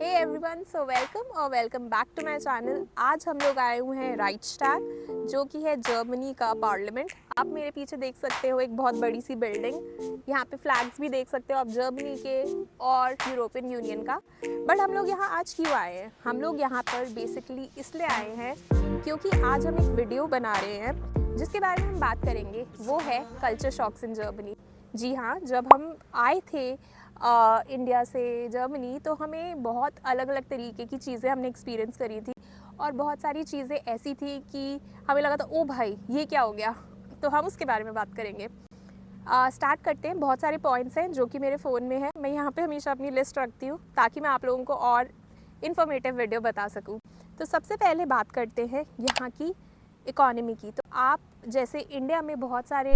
हे everyone, so welcome और welcome back to my channel. आज हम लोग आए हुए हैं राइक्सटैग, जो कि है जर्मनी का पार्लियामेंट। आप मेरे पीछे देख सकते हो एक बहुत बड़ी सी बिल्डिंग। यहाँ पे फ्लैग्स भी देख सकते हो आप जर्मनी के और यूरोपियन यूनियन का। बट हम लोग यहाँ आज क्यों आए हैं? हम लोग यहाँ पर बेसिकली इसलिए आए हैं क्योंकि आज हम एक वीडियो बना रहे हैं जिसके बारे में हम बात करेंगे। वो है कल्चर शॉक्स इन जर्मनी। जी हाँ, जब हम आए थे इंडिया से जर्मनी तो हमें बहुत अलग अलग तरीके की चीज़ें हमने एक्सपीरियंस करी थी और बहुत सारी चीज़ें ऐसी थी कि हमें लगा था ओ भाई ये क्या हो गया। तो हम उसके बारे में बात करेंगे। स्टार्ट करते हैं। बहुत सारे पॉइंट्स हैं जो कि मेरे फ़ोन में है। मैं यहाँ पे हमेशा अपनी लिस्ट रखती हूँ ताकि मैं आप लोगों को और इन्फॉर्मेटिव वीडियो बता सकूँ। तो सबसे पहले बात करते हैं यहाँ की इकॉनमी की। तो आप जैसे इंडिया में बहुत सारे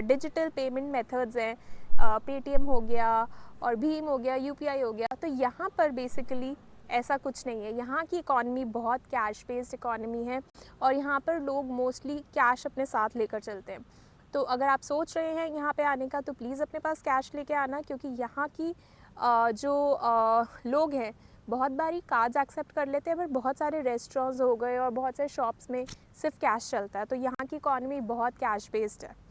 डिजिटल पेमेंट मेथड्स हैं, पेटीएम हो गया और भीम हो गया, यूपीआई हो गया। तो यहाँ पर बेसिकली ऐसा कुछ नहीं है। यहाँ की इकॉनमी बहुत कैश बेस्ड इकॉनमी है और यहाँ पर लोग मोस्टली कैश अपने साथ लेकर चलते हैं। तो अगर आप सोच रहे हैं यहाँ पे आने का तो प्लीज़ अपने पास कैश लेके आना, क्योंकि यहाँ की लोग हैं बहुत बारी कार्ड्स एक्सेप्ट कर लेते हैं, पर बहुत सारे रेस्टोरेंट्स हो गए और बहुत सारे शॉप्स में सिर्फ कैश चलता है। तो यहाँ की इकॉनमी बहुत कैश बेस्ड है।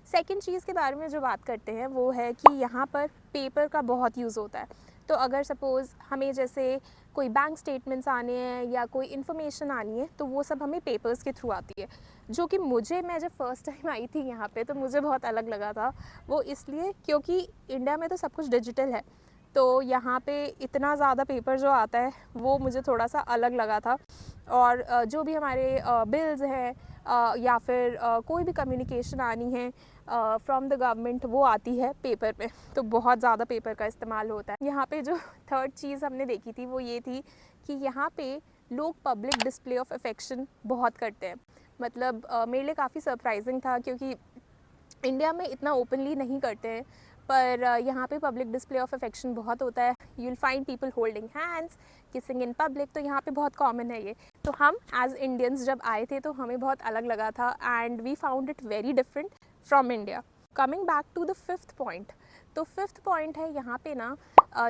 सेकंड चीज़ के बारे में जो बात करते हैं वो है कि यहाँ पर पेपर का बहुत यूज़ होता है। तो अगर सपोज़ हमें जैसे कोई बैंक स्टेटमेंट्स आने हैं या कोई इन्फॉर्मेशन आनी है तो वो सब हमें पेपर्स के थ्रू आती है, जो कि मैं जब फर्स्ट टाइम आई थी यहाँ पे तो मुझे बहुत अलग लगा था। वो इसलिए क्योंकि इंडिया में तो सब कुछ डिजिटल है, तो यहाँ पे इतना ज़्यादा पेपर जो आता है वो मुझे थोड़ा सा अलग लगा था। और जो भी हमारे बिल्स हैं या फिर कोई भी कम्युनिकेशन आनी है फ्रॉम द गवर्नमेंट वो आती है पेपर पे। तो बहुत ज़्यादा पेपर का इस्तेमाल होता है। यहाँ पे जो थर्ड चीज़ हमने देखी थी वो ये थी कि यहाँ पे लोग पब्लिक डिस्प्ले ऑफ अफेक्शन बहुत करते हैं। मतलब मेरे लिए काफ़ी सरप्राइजिंग था, क्योंकि इंडिया में इतना ओपनली नहीं करते हैं, पर यहाँ पे पब्लिक डिस्प्ले ऑफ अफेक्शन बहुत होता है। You will find people holding hands, kissing in public. तो यहाँ पे बहुत कॉमन है ये। तो हम एज इंडियंस जब आए थे तो हमें बहुत अलग लगा था and we found it very different from India. Coming back to the fifth point. तो फिफ्थ पॉइंट है यहाँ पे ना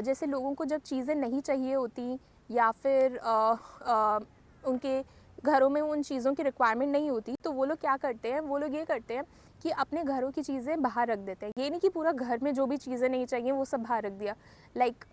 जैसे लोगों को जब चीज़ें नहीं चाहिए होती या फिर उनके घरों में उन चीज़ों की रिक्वायरमेंट नहीं होती, तो वो लोग क्या करते हैं, वो लोग ये करते हैं कि अपने घरों की चीज़ें बाहर रख देते हैं। ये नहीं कि पूरा घर में जो भी चीज़ें नहीं चाहिए वो सब बाहर रख दिया। लाइक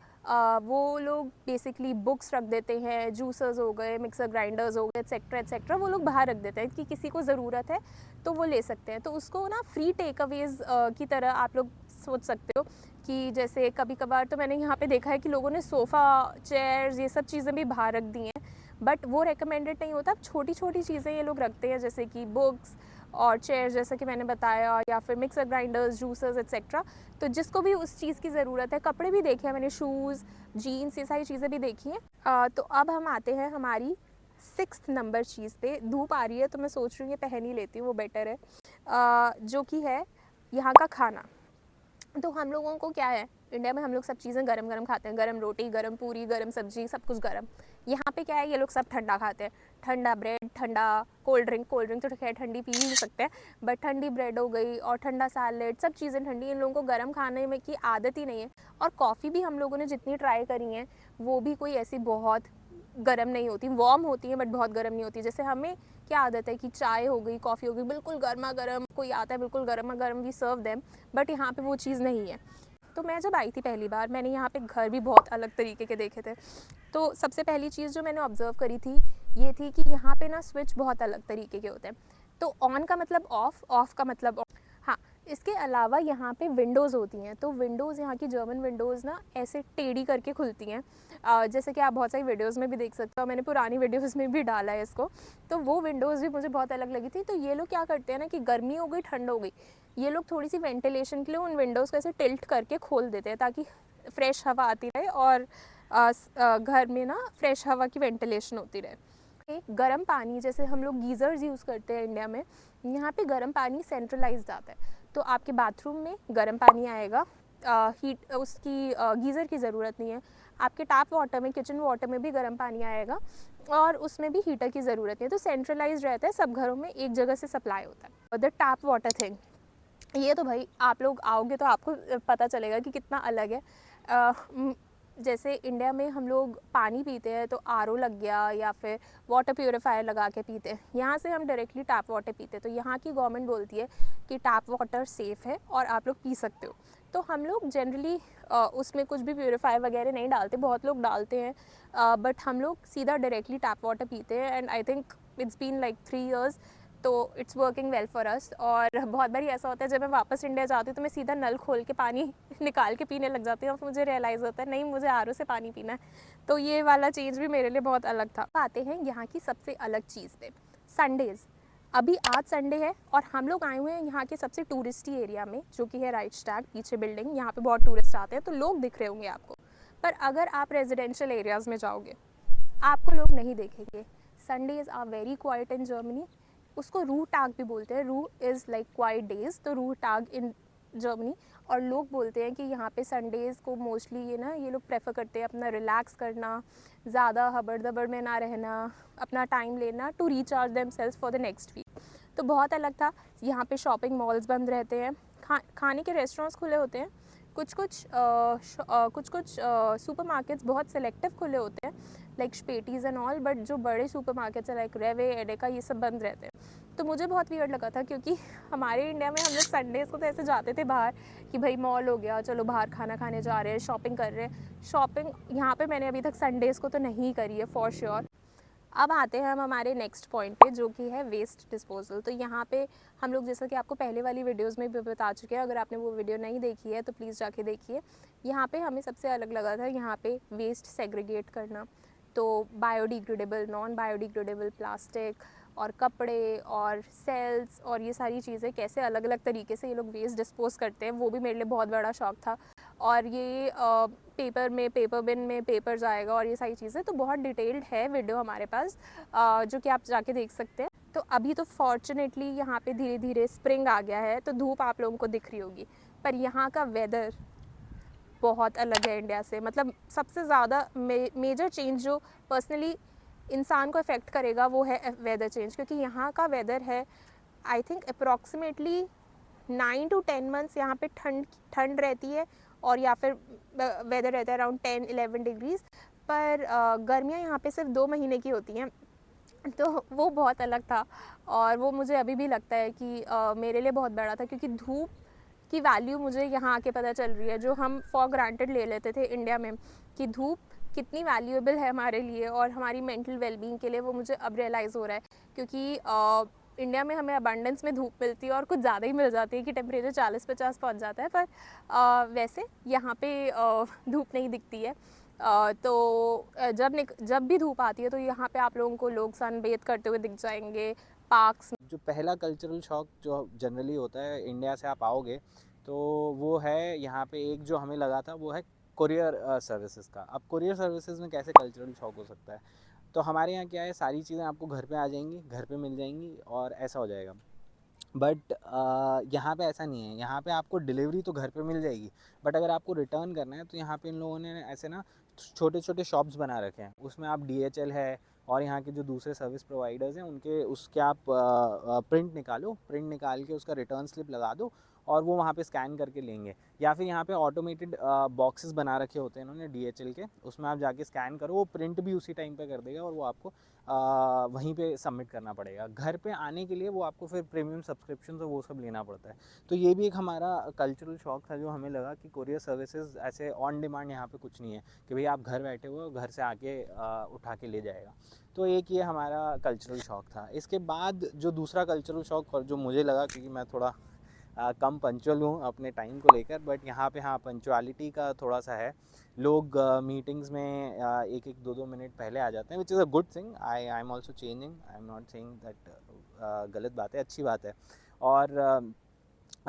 वो लोग बेसिकली बुक्स रख देते हैं, जूसर्स हो गए, मिक्सर ग्राइंडर्स हो गए, एट्सेट्रा एट्सेट्रा, वो लोग बाहर रख देते हैं कि किसी को ज़रूरत है तो वो ले सकते हैं। तो उसको ना फ्री टेक अवेज की तरह आप लोग सोच सकते हो कि जैसे कभी कभार तो मैंने यहाँ पे देखा है कि लोगों ने सोफ़ा, चेयर्स, ये सब चीज़ें भी बाहर रख दी हैं, बट वो रेकमेंडेड नहीं होता। छोटी छोटी चीज़ें ये लोग रखते हैं, जैसे कि बुक्स और चेयर्स जैसा कि मैंने बताया, या फिर मिक्सर ग्राइंडर्स, जूसर्स एट्सेट्रा। तो जिसको भी उस चीज़ की ज़रूरत है, कपड़े भी देखे हैं मैंने, शूज़, जीन्स, ये सारी चीज़ें भी देखी हैं। तो अब हम आते हैं हमारी 6th नंबर चीज़ पे। धूप आ रही है तो मैं सोच रही हूँ ये पहन ही लेती हूँ, वो बेटर है। जो कि है यहाँ का खाना। तो हम लोगों को क्या है, इंडिया में हम लोग सब चीज़ें गरम गरम खाते हैं, गरम रोटी, गरम पूरी, गरम सब्जी, सब कुछ गरम। यहाँ पे क्या है, ये लोग सब ठंडा खाते हैं। ठंडा ब्रेड, ठंडा कोल्ड ड्रिंक तो खैर ठंडी पी ही नहीं सकते हैं, बट ठंडी ब्रेड हो गई और ठंडा सैलेड, सब चीज़ें ठंडी। इन लोगों को गर्म खाने में की आदत ही नहीं है। और कॉफ़ी भी हम लोगों ने जितनी ट्राई करी है वो भी कोई ऐसी बहुत गर्म नहीं होती, वार्म होती है बट बहुत गर्म नहीं होती। जैसे हमें क्या आदत है कि चाय हो गई, कॉफ़ी हो गई, बिल्कुल गर्मा गर्म, कोई आता है बिल्कुल गर्मा गर्म, वी सर्व देम, बट यहाँ पे वो चीज़ नहीं है। तो मैं जब आई थी पहली बार, मैंने यहाँ पे घर भी बहुत अलग तरीके के देखे थे। तो सबसे पहली चीज़ जो मैंने ऑब्जर्व करी थी ये थी कि यहाँ पे ना स्विच बहुत अलग तरीके के होते हैं। तो ऑन का मतलब ऑफ़, ऑफ़ का मतलब ऑन। हाँ, इसके अलावा यहाँ पे विंडोज़ होती हैं। तो विंडोज़, यहाँ की जर्मन विंडोज़ ना ऐसे टेढ़ी करके खुलती हैं, जैसे कि आप बहुत सारी वीडियोज़ में भी देख सकते हो। मैंने पुरानी वीडियोज़ में भी डाला है इसको। तो वो विंडोज़ भी मुझे बहुत अलग लगी थी। तो ये लोग क्या करते हैं ना कि गर्मी हो गई, ठंड हो गई, ये लोग थोड़ी सी वेंटिलेशन के लिए उन विंडोज़ को ऐसे टिल्ट करके खोल देते हैं ताकि फ्रेश हवा आती रहे और घर में ना फ्रेश हवा की वेंटिलेशन होती रहे। गर्म पानी, जैसे हम लोग गीज़र्स यूज़ करते हैं इंडिया में, यहाँ पे गर्म पानी सेंट्रलाइज्ड आता है। तो आपके बाथरूम में गर्म पानी आएगा, हीट उसकी गीज़र की ज़रूरत नहीं है। आपके टैप वाटर में, किचन वाटर में भी गर्म पानी आएगा और उसमें भी हीटर की ज़रूरत नहीं है। तो सेंट्रलाइज्ड रहता है, सब घरों में एक जगह से सप्लाई होता है। द टैप वाटर थिंग, ये तो भाई आप लोग आओगे तो आपको पता चलेगा कि कितना अलग है। जैसे इंडिया में हम लोग पानी पीते हैं तो आरओ लग गया या फिर वाटर प्योरीफायर लगा के पीते हैं, यहाँ से हम डायरेक्टली टैप वाटर पीते हैं। तो यहाँ की गवर्नमेंट बोलती है कि टैप वाटर सेफ़ है और आप लोग पी सकते हो। तो हम लोग जनरली उसमें कुछ भी प्योरीफायर वगैरह नहीं डालते, बहुत लोग डालते हैं, बट हम लोग सीधा डायरेक्टली टैप वाटर पीते हैं। And I think it's been like 3 years, तो it's working well for us. और बहुत बारी ऐसा होता है जब मैं वापस इंडिया जाती हूँ तो मैं सीधा नल खोल के पानी निकाल के पीने लग जाती हूँ और मुझे रियलाइज़ होता है नहीं, मुझे आरओ से पानी पीना है। तो ये वाला चेंज भी मेरे लिए बहुत अलग था। आते हैं यहाँ की सबसे अलग चीज़ पे, संडेज़। अभी आज संडे है और हम लोग आए हुए हैं यहाँ के सबसे टूरिस्टी एरिया में, जो कि है राइटस्टैग, पीछे बिल्डिंग। यहाँ पे बहुत टूरिस्ट आते हैं तो लोग दिख रहे होंगे आपको, पर अगर आप रेजिडेंशियल एरियाज़ में जाओगे आपको लोग नहीं देखेंगे। Sundays are very quiet in Germany. उसको रू टाग भी बोलते हैं, रू इज़ लाइक क्वाइट डेज, तो रू टाग इन जर्मनी। और लोग बोलते हैं कि यहाँ पे संडेज़ को मोस्टली ये लोग प्रेफर करते हैं अपना रिलैक्स करना, ज़्यादा हबड़ दबड़ में ना रहना, अपना टाइम लेना to recharge themselves for the next week. तो बहुत अलग था। यहाँ पे शॉपिंग मॉल्स बंद रहते हैं, खाने के रेस्टोरेंट्स खुले होते हैं, कुछ कुछ सुपरमार्केट्स बहुत सेलेक्टिव खुले होते हैं, लाइक स्पेटीज़ एंड ऑल, बट जो बड़े सुपरमार्केट्स हैं लाइक रेवे, एडेका, ये सब बंद रहते हैं। तो मुझे बहुत वियर्ड लगा था, क्योंकि हमारे इंडिया में हम लोग संडेज़ को तो ऐसे जाते थे बाहर कि भाई मॉल हो गया, चलो बाहर खाना खाने जा रहे हैं, शॉपिंग कर रहे हैं। शॉपिंग यहाँ पे मैंने अभी तक संडेज़ को तो नहीं करी है फॉर श्योर। अब आते हैं हम हमारे नेक्स्ट पॉइंट पे, जो कि है वेस्ट डिस्पोजल। तो यहाँ पे हम लोग, जैसा कि आपको पहले वाली वीडियोस में भी बता चुके हैं, अगर आपने वो वीडियो नहीं देखी है तो प्लीज़ जाके देखिए। यहाँ पे हमें सबसे अलग लगा था यहाँ पे वेस्ट सेग्रीगेट करना। तो बायोडिग्रेडेबल, नॉन बायोडिग्रेडेबल प्लास्टिक और कपड़े और सेल्स और ये सारी चीज़ें कैसे अलग अलग तरीके से ये लोग वेस्ट डिस्पोज करते हैं, वो भी मेरे लिए बहुत बड़ा शौक था। और ये पेपर में, पेपर बिन में पेपर जाएगा और ये सारी चीज़ें, तो बहुत डिटेल्ड है वीडियो हमारे पास, जो कि आप जाके देख सकते हैं। तो अभी तो फॉर्चुनेटली यहाँ पे धीरे धीरे स्प्रिंग आ गया है, तो धूप आप लोगों को दिख रही होगी, पर यहाँ का वेदर बहुत अलग है इंडिया से। मतलब सबसे ज़्यादा मेजर चेंज जो पर्सनली इंसान को अफेक्ट करेगा वो है वेदर चेंज, क्योंकि यहाँ का वेदर है I think approximately 9 to 10 months यहाँ पे ठंड रहती है, और या फिर वेदर रहता है अराउंड 10-11 डिग्रीज़, पर गर्मियाँ यहाँ पे सिर्फ 2 महीने की होती हैं। तो वो बहुत अलग था, और वो मुझे अभी भी लगता है कि मेरे लिए बहुत बड़ा था, क्योंकि धूप की वैल्यू मुझे यहाँ आके पता चल रही है, जो हम फॉर ग्रांटेड ले लेते थे इंडिया में कि धूप कितनी वैल्यूएबल है हमारे लिए और हमारी मेंटल वेलबींग के लिए, वो मुझे अब रियलाइज़ हो रहा है। क्योंकि इंडिया में हमें अबंडेंस में धूप मिलती है और कुछ ज़्यादा ही मिल जाती है कि टेम्परेचर 40-50 पहुँच जाता है, पर वैसे यहाँ पे धूप नहीं दिखती है। तो जब भी धूप आती है तो यहाँ पे आप लोगों को लोग सनबेथ करते हुए दिख जाएंगे पार्क्स। जो पहला कल्चरल शॉक जो जनरली होता है इंडिया से आप आओगे तो वो है यहाँ पे एक जो हमें लगा था वो है कुरियर सर्विसेज का। अब कुरियर सर्विसेज में कैसे कल्चरल शॉक हो सकता है? तो हमारे यहाँ क्या है, सारी चीज़ें आपको घर पे आ जाएंगी, घर पे मिल जाएंगी और ऐसा हो जाएगा। बट यहाँ पे ऐसा नहीं है। यहाँ पे आपको डिलीवरी तो घर पे मिल जाएगी, बट अगर आपको रिटर्न करना है तो यहाँ पे इन लोगों ने ऐसे ना छोटे छोटे शॉप्स बना रखे हैं। उसमें आप DHL है और यहाँ के जो दूसरे सर्विस प्रोवाइडर्स हैं उनके उसके आप प्रिंट निकाल के उसका रिटर्न स्लिप लगा दो और वो वहाँ पे स्कैन करके लेंगे। या फिर यहाँ पे ऑटोमेटेड बॉक्सेस बना रखे होते हैं इन्होंने DHL के, उसमें आप जाके स्कैन करो, वो प्रिंट भी उसी टाइम पे कर देगा और वो आपको वहीं पे सबमिट करना पड़ेगा। घर पे आने के लिए वो आपको फिर प्रीमियम सब्सक्रिप्शन तो वो सब लेना पड़ता है। तो ये भी एक हमारा कल्चरल शॉक था, जो हमें लगा कि कोरियर सर्विसेज ऐसे ऑन डिमांड यहाँ पे कुछ नहीं है कि भाई आप घर बैठे हो घर से आके उठा के ले जाएगा। तो एक ये हमारा कल्चरल शॉक था। इसके बाद जो दूसरा कल्चरल शॉक और जो मुझे लगा, क्योंकि मैं थोड़ा कम पंचुअल हूँ अपने टाइम को लेकर, बट यहाँ पे हाँ पंचुअलिटी का थोड़ा सा है। लोग मीटिंग्स में 1-2 मिनट पहले आ जाते हैं, which is a good thing. I am also changing, I am not saying that गलत बात है, अच्छी बात है। और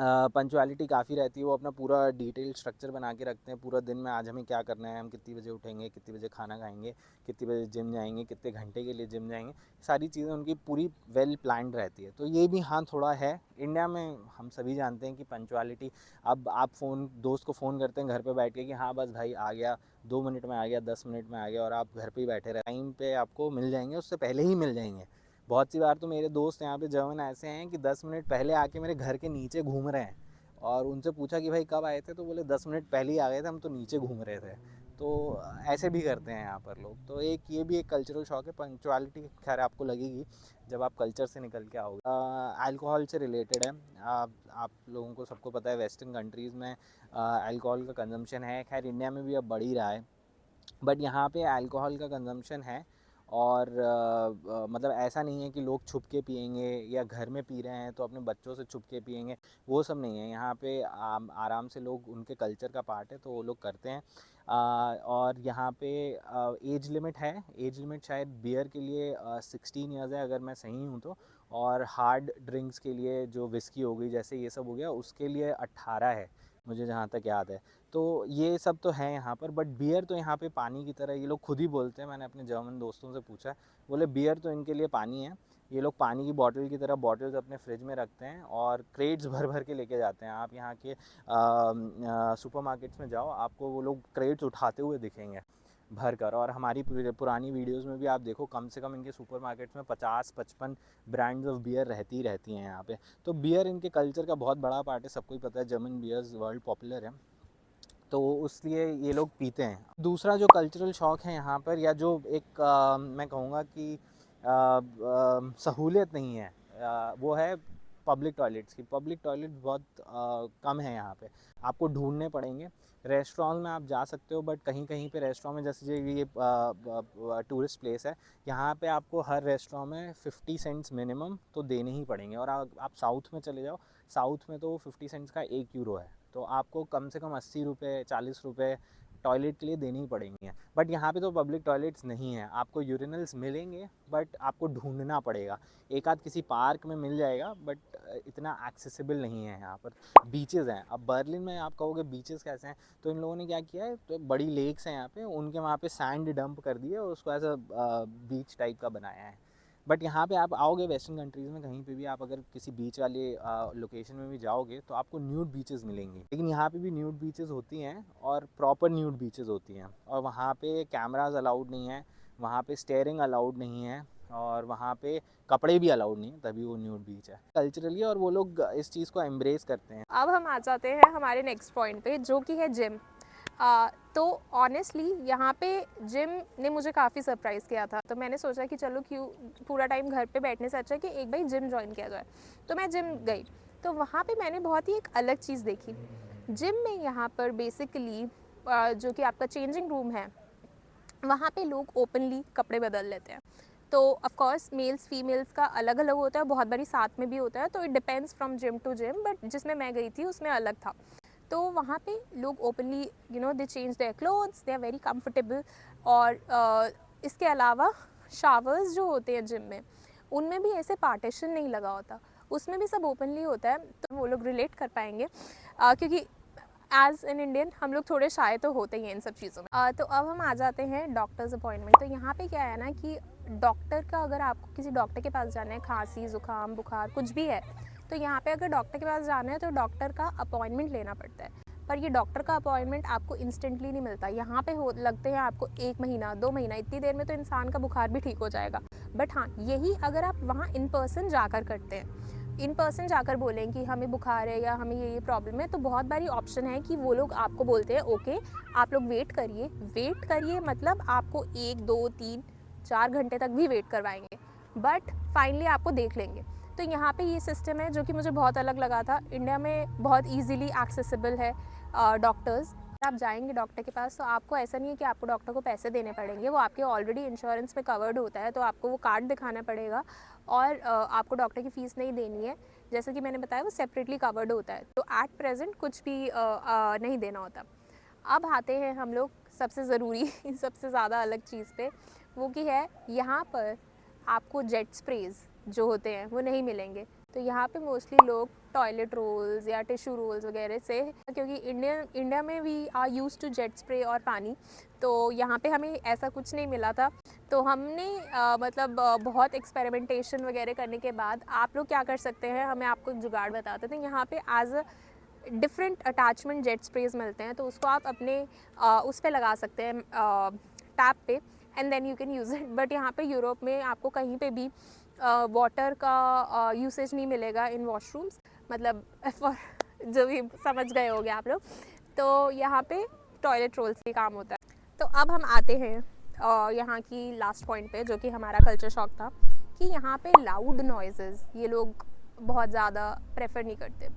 पंचुअलिटी काफ़ी रहती है। वो अपना पूरा डिटेल स्ट्रक्चर बना के रखते हैं पूरा दिन में, आज हमें क्या करना है, हम कितनी बजे उठेंगे, कितनी बजे खाना खाएंगे, कितनी बजे जिम जाएंगे, कितने घंटे के लिए जिम जाएंगे, सारी चीज़ें उनकी पूरी वेल प्लान्ड रहती है। तो ये भी हाँ थोड़ा है। इंडिया में हम सभी जानते हैं कि पंचुअलिटी, अब आप दोस्त को फ़ोन करते हैं घर पे बैठ के कि हाँ बस भाई आ गया, 2 मिनट में आ गया, 10 मिनट में आ गया, और आप घर पे ही बैठे रहे, टाइम पे आपको मिल जाएंगे, उससे पहले ही मिल जाएंगे। बहुत सी बार तो मेरे दोस्त यहाँ पे जर्मन ऐसे हैं कि 10 मिनट पहले आके मेरे घर के नीचे घूम रहे हैं, और उनसे पूछा कि भाई कब आए थे, तो बोले 10 मिनट पहले ही आ गए थे, हम तो नीचे घूम रहे थे। तो ऐसे भी करते हैं यहाँ पर लोग। तो एक ये भी एक कल्चरल शॉक है। पंक्चुअलिटी खैर आपको लगेगी जब आप कल्चर से निकल के आओगे। अल्कोहल से रिलेटेड है, आप लोगों को सबको पता है वेस्टर्न कंट्रीज़ में अल्कोहल का कंजम्पशन है। खैर इंडिया में भी अब बढ़ ही रहा है, बट यहाँ पे अल्कोहल का कंजम्पशन है। और मतलब ऐसा नहीं है कि लोग छुप के पिएंगे या घर में पी रहे हैं तो अपने बच्चों से छुप के पिएंगे, वो सब नहीं है। यहाँ पे आराम से लोग, उनके कल्चर का पार्ट है तो वो लोग करते हैं। और यहाँ पे एज लिमिट है। एज लिमिट शायद बियर के लिए 16 ईयर्स है अगर मैं सही हूँ तो, और हार्ड ड्रिंक्स के लिए जो विस्की हो गई जैसे ये सब हो गया उसके लिए 18 है मुझे जहाँ तक याद है। तो ये सब तो है यहाँ पर, बट बियर तो यहाँ पे पानी की तरह, ये लोग खुद ही बोलते हैं। मैंने अपने जर्मन दोस्तों से पूछा, बोले बियर तो इनके लिए पानी है। ये लोग पानी की बॉटल की तरह बॉटल्स अपने फ्रिज में रखते हैं और क्रेट्स भर भर के लेके जाते हैं। आप यहाँ के सुपरमार्केट्स में जाओ, आपको वो लोग क्रेट्स उठाते हुए दिखेंगे भर कर। और हमारी पुरानी वीडियोस में भी आप देखो, कम से कम इनके सुपरमार्केट्स में 50-55 ब्रांड्स ऑफ बियर रहती हैं यहाँ पे। तो बियर इनके कल्चर का बहुत बड़ा पार्ट है, सबको ही पता है जर्मन बियर्स वर्ल्ड पॉपुलर है, तो उसलिए ये लोग पीते हैं। दूसरा जो कल्चरल शॉक है यहाँ पर, या जो एक मैं कहूँगा कि सहूलियत नहीं है, वो है पब्लिक टॉयलेट्स की। पब्लिक टॉयलेट बहुत कम है यहाँ पे, आपको ढूंढने पड़ेंगे। रेस्टोरेंट में आप जा सकते हो, बट कहीं कहीं पे रेस्टोरेंट में, जैसे ये टूरिस्ट प्लेस है, यहाँ पे आपको हर रेस्टोरेंट में 50 सेंट्स मिनिमम तो देने ही पड़ेंगे। और आप साउथ में चले जाओ, साउथ में तो 50 सेंट्स का 1 यूरो है, तो आपको कम से कम 80 रुपये 40 रुपये टॉयलेट के लिए देनी ही पड़ेंगे। बट यहाँ पे तो पब्लिक टॉयलेट्स नहीं है, आपको यूरिनल्स मिलेंगे बट आपको ढूंढना पड़ेगा। एक आध किसी पार्क में मिल जाएगा, बट इतना एक्सेसिबल नहीं है यहाँ पर। बीचेस हैं, अब बर्लिन में आप कहोगे बीचेस कैसे हैं, तो इन लोगों ने क्या किया है, तो बड़ी लेक्स हैं यहाँ पे, उनके वहाँ पे सैंड डंप कर दिए और उसको ऐसा बीच टाइप का बनाया है। बट यहाँ पे आप आओगे वेस्टर्न कंट्रीज़ में, कहीं पे भी आप अगर किसी बीच वाले लोकेशन में भी जाओगे तो आपको न्यूड बीचेस मिलेंगी। लेकिन यहाँ पे भी न्यूड बीचेस होती हैं और प्रॉपर न्यूड बीचेस होती हैं, और वहाँ पे कैमराज अलाउड नहीं है, वहाँ पे स्टेयरिंग अलाउड नहीं है, और वहाँ पे कपड़े भी अलाउड नहीं है, तभी वो न्यूड बीच है कल्चरली, और वो लोग इस चीज़ को एम्ब्रेस करते हैं। अब हम आ जाते हैं हमारे नेक्स्ट पॉइंट पे, जो कि है जिम। तो ऑनेस्टली यहाँ पे जिम ने मुझे काफ़ी सरप्राइज़ किया था। तो मैंने सोचा कि चलो क्यों पूरा टाइम घर पे बैठने से अच्छा है कि एक बार जिम ज्वाइन किया जाए। तो मैं जिम गई, तो वहाँ पे मैंने बहुत ही एक अलग चीज़ देखी। जिम में यहाँ पर बेसिकली जो कि आपका चेंजिंग रूम है, वहाँ पे लोग ओपनली कपड़े बदल लेते हैं। तो ऑफ कोर्स मेल्स फीमेल्स का अलग अलग होता है, बहुत बारी साथ में भी होता है, तो it depends from gym to gym, but जिसमें मैं गई थी उसमें अलग था। तो वहाँ पे लोग openly they change their clothes, they are very comfortable. और इसके अलावा शावर्स जो होते हैं जिम में, उनमें भी ऐसे पार्टीशन नहीं लगा होता, उसमें भी सब ओपनली होता है। तो वो लोग रिलेट कर पाएंगे, क्योंकि एज एन इंडियन हम लोग थोड़े शाय तो होते ही हैं इन सब चीज़ों में। तो अब हम आ जाते हैं डॉक्टर्स अपॉइंटमेंट। तो यहाँ पे क्या है ना कि डॉक्टर का, अगर आपको किसी डॉक्टर के पास जाना है, खांसी ज़ुकाम बुखार कुछ भी है, तो यहाँ पे अगर डॉक्टर के पास जाना है तो डॉक्टर का अपॉइंटमेंट लेना पड़ता है। पर ये डॉक्टर का अपॉइंटमेंट आपको इंस्टेंटली नहीं मिलता। यहाँ पे लगते हैं आपको 1 महीना 2 महीना, इतनी देर में तो इंसान का बुखार भी ठीक हो जाएगा। बट हाँ, यही अगर आप वहाँ इन पर्सन जाकर करते हैं, इन पर्सन जाकर बोलें कि हमें बुखार है या हमें ये प्रॉब्लम है, तो बहुत बारी ऑप्शन है कि वो लोग आपको बोलते हैं ओके आप लोग वेट करिए, मतलब आपको 1 2 3 4 घंटे तक भी वेट करवाएंगे, बट फाइनली आपको देख लेंगे। तो यहाँ पे ये सिस्टम है जो कि मुझे बहुत अलग लगा था। इंडिया में बहुत ईजिली एक्सेसिबल है डॉक्टर्स। आप जाएंगे डॉक्टर के पास तो आपको ऐसा नहीं है कि आपको डॉक्टर को पैसे देने पड़ेंगे, वो आपके ऑलरेडी इंश्योरेंस में कवर्ड होता है, तो आपको वो कार्ड दिखाना पड़ेगा और आपको डॉक्टर की फ़ीस नहीं देनी है। जैसे कि मैंने बताया वो सेपरेटली कवर्ड होता है, तो एट प्रेजेंट कुछ भी नहीं देना होता। अब आते हैं हम लोग सबसे ज़रूरी सबसे ज़्यादा अलग चीज़ पे, वो की है यहाँ पर आपको जेट स्प्रेज जो होते हैं वो नहीं मिलेंगे। तो यहाँ पे मोस्टली लोग टॉयलेट रोल्स या टिश्यू रोल्स वगैरह से, क्योंकि इंडिया में we are used to jet spray और पानी, तो यहाँ पे हमें ऐसा कुछ नहीं मिला था। तो हमने बहुत एक्सपेरिमेंटेशन वगैरह करने के बाद आप लोग क्या कर सकते हैं, हमें आपको एक जुगाड़ बताते थे। यहाँ पे as a different attachment jet sprays मिलते हैं, तो उसको आप अपने उस पर लगा सकते हैं टैप पे, and then you can use it. But यहाँ पे यूरोप में आपको कहीं पे भी वाटर का यूसेज नहीं मिलेगा इन वॉशरूम्स, मतलब जो भी समझ गए होंगे आप लोग। तो यहाँ पे टॉयलेट रोल्स ही काम होता है। तो अब हम आते हैं यहाँ की लास्ट पॉइंट पे, जो कि हमारा कल्चर शॉक था, कि यहाँ पे लाउड नॉइजेज़ ये लोग बहुत ज़्यादा प्रेफर नहीं करते।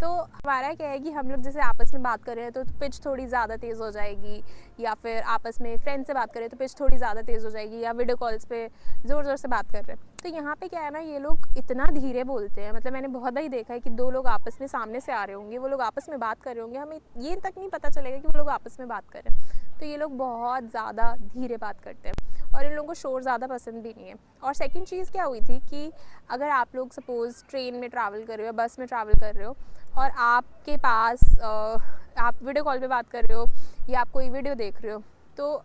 तो हमारा क्या है कि हम लोग जैसे आपस में बात कर रहे हैं तो पिच थोड़ी ज़्यादा तेज़ हो जाएगी, या फिर आपस में फ्रेंड से बात करें तो पिच थोड़ी ज़्यादा तेज़ हो जाएगी, या वीडियो कॉल्स पे ज़ोर ज़ोर से बात कर रहे हैं। तो यहाँ पे क्या है ना, ये लोग इतना धीरे बोलते हैं, मतलब मैंने बहुत बार देखा है कि दो लोग आपस में सामने से आ रहे होंगे, वो लोग आपस में बात कर रहे होंगे, हमें ये तक नहीं पता चलेगा कि वो लोग आपस में बात कर रहे हैं। तो ये लोग बहुत ज़्यादा धीरे बात करते हैं और इन लोगों को शोर ज़्यादा पसंद भी नहीं है। और सेकंड चीज़ क्या हुई थी कि अगर आप लोग सपोज़ ट्रेन में ट्रैवल कर रहे हो, बस में ट्रैवल कर रहे हो, और आपके पास आप वीडियो कॉल पे बात कर रहे हो या आप कोई वीडियो देख रहे हो, तो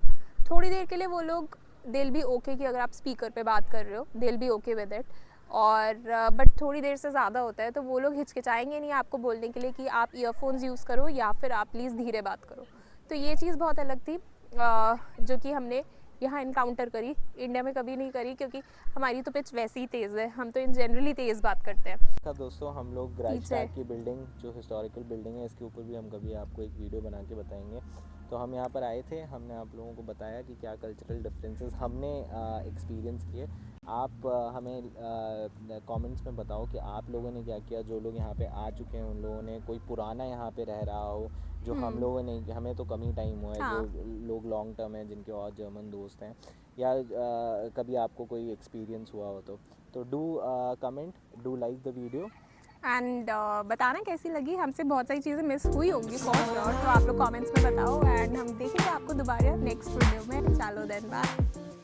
थोड़ी देर के लिए वो लोग दिल भी ओके कि अगर आप स्पीकर पे बात कर रहे हो, दिल भी ओके विद इट। और बट थोड़ी देर से ज़्यादा होता है तो वो लोग हिचकिचाएंगे नहीं आपको बोलने के लिए कि आप ईयरफोन्स यूज़ करो या फिर आप प्लीज़ धीरे बात करो। तो ये चीज़ बहुत अलग थी जो कि हमने यहाँ इनकाउंटर करी, इंडिया में कभी नहीं करी, क्योंकि हमारी तो पिच वैसे ही तेज़ है, हम तो इन जनरली तेज़ बात करते हैं। अच्छा दोस्तों, हम लोग राजस्टाग की बिल्डिंग, जो हिस्टोरिकल बिल्डिंग है, इसके ऊपर भी हम कभी आपको एक वीडियो बना के बताएंगे। तो हम यहाँ पर आए थे, हमने आप लोगों को बताया कि क्या कल्चरल डिफरेंसेस हमने एक्सपीरियंस किए। आप हमें कमेंट्स में बताओ कि आप लोगों ने क्या किया। जो लोग यहाँ पे आ चुके हैं उन लोगों ने, कोई पुराना यहाँ पे रह रहा हो, जो हम लोगों ने, हमें तो कम ही टाइम हुआ है, हाँ। जो लोग लॉन्ग टर्म है, जिनके और जर्मन दोस्त हैं, या कभी आपको कोई एक्सपीरियंस हुआ हो तो do comment, do like the video and बताना कैसी लगी। हमसे बहुत सारी चीज़ें मिस हुई होंगी फॉर श्योर, तो आप लोग कमेंट्स में बताओ एंड हम देखेंगे आपको दोबारा नेक्स्ट वीडियो में। चलो देन बाय।